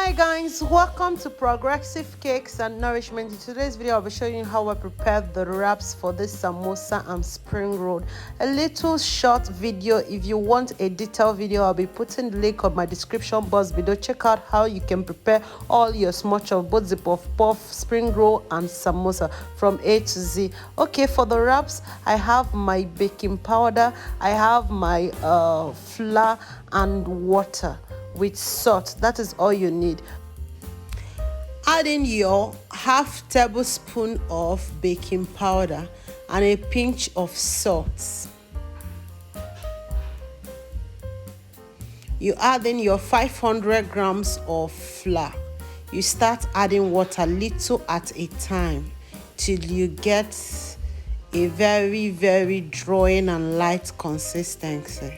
Hi guys, welcome to Progressive Cakes and Nourishment. In today's video I'll be showing you how I prepared the wraps for this samosa and spring roll. A little short video. If you want a detailed video, I'll be putting the link on my description box below. Check out how you can prepare all your small of both the puff puff, spring roll and samosa from A to Z. Okay, for the wraps I have my baking powder, I have my flour and water with salt. That is all you need. Add in your half tablespoon of baking powder and a pinch of salt. You add in your 500 grams of flour. You start adding water little at a time till you get a very drawing and light consistency.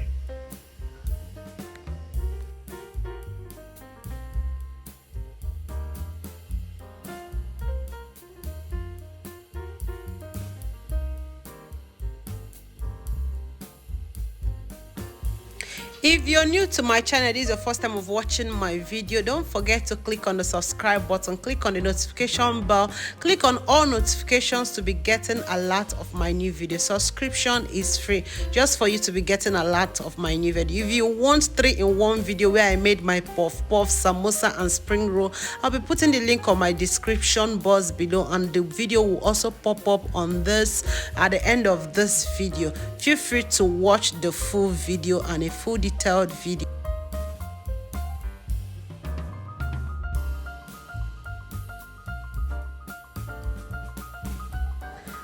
If you're new to my channel, this is your first time of watching my video, don't forget to click on the subscribe button, click on the notification bell, click on all notifications to be getting alert of my new video. Subscription is free just for you to be getting alert of my new video. If you want 3-in-1 video where I made my puff puff, samosa and spring roll, I'll be putting the link on my description box below, and the video will also pop up on this at the end of this video. Feel free to watch the full video and a full detailed video.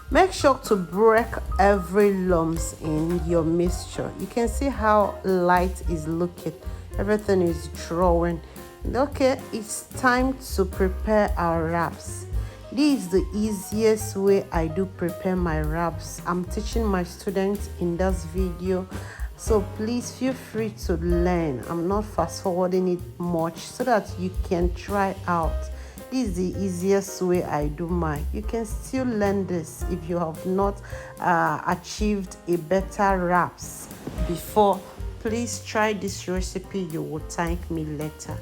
Make sure to break every lumps in your mixture. You can see how light is looking. Everything is drawing. Okay, it's time to prepare our wraps. This is the easiest way I do prepare my wraps. I'm teaching my students in this video, so please feel free to learn. I'm not fast forwarding it much so that you can try out. This is the easiest way I do mine. You can still learn this if you have not achieved a better wraps before. Please try this recipe. You will thank me later.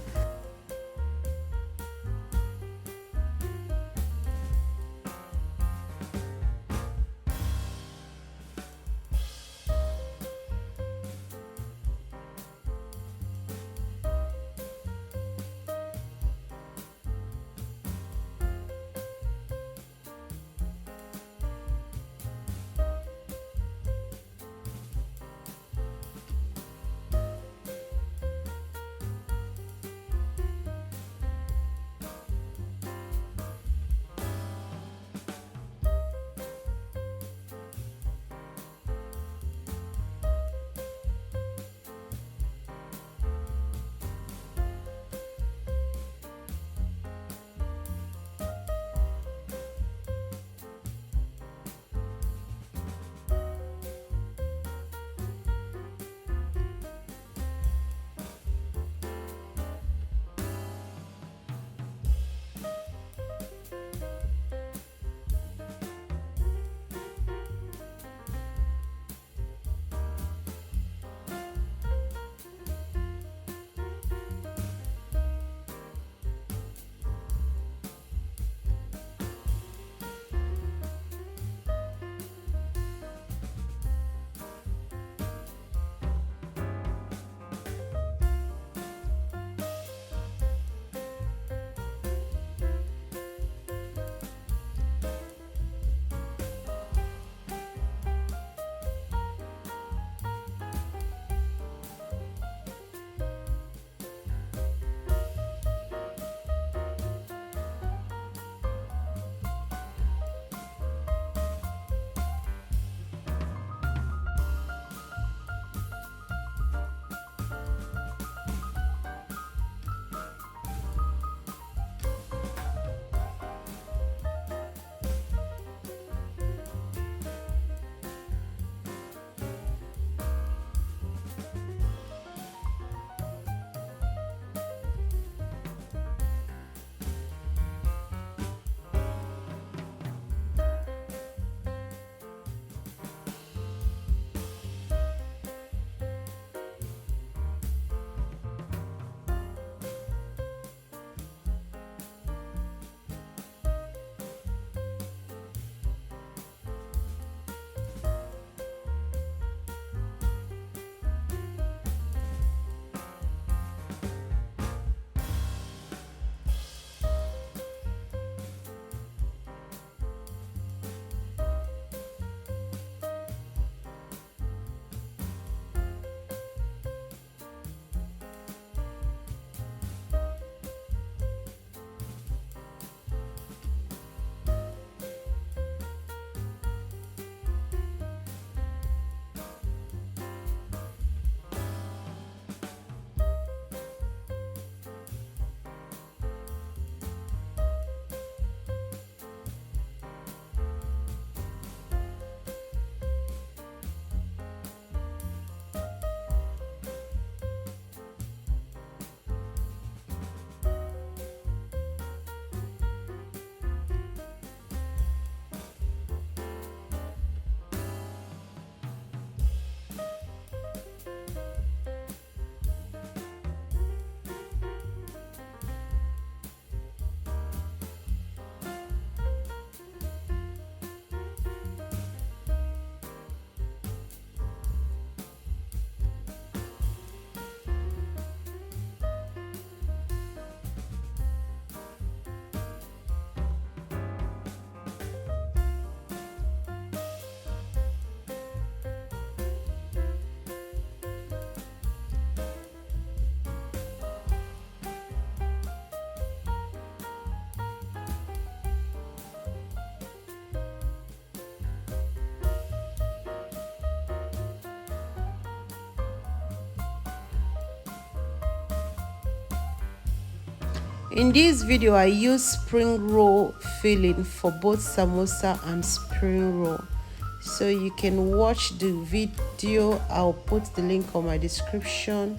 In this video, I use spring roll filling for both samosa and spring roll. So you can watch the video. I'll put the link on my description.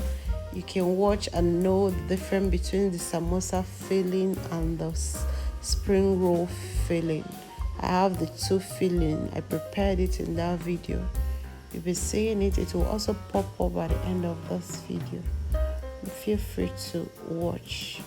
You can watch and know the difference between the samosa filling and the spring roll filling. I have the two filling. I prepared it in that video. You'll be seeing it. It will also pop up at the end of this video. Feel free to watch.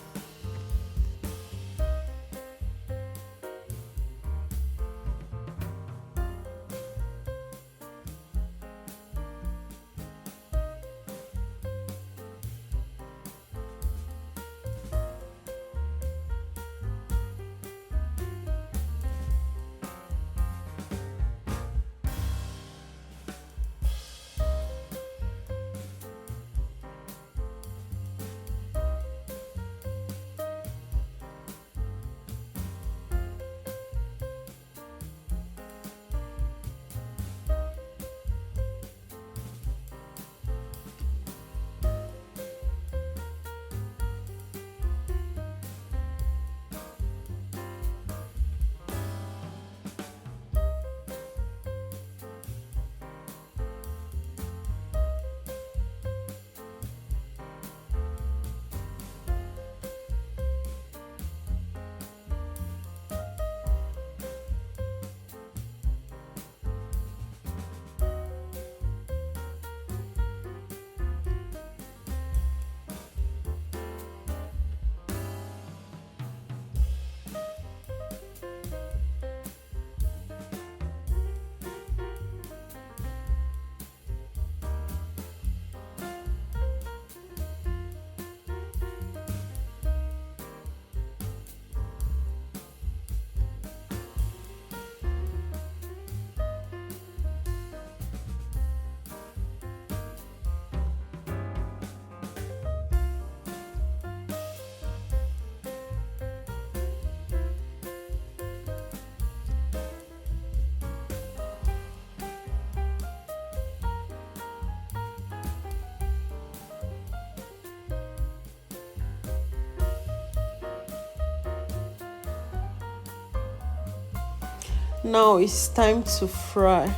Now it's time to fry.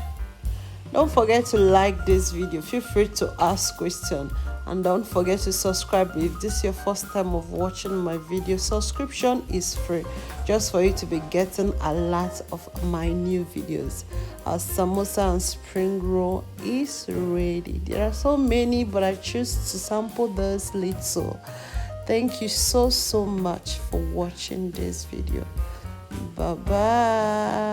Don't forget to like this video. Feel free to ask questions, and don't forget to subscribe if this is your first time of watching my video. Subscription is free, just for you to be getting a lot of my new videos. Our samosa and spring roll is ready. There are so many, but I choose to sample this little. Thank you so much for watching this video. Bye bye.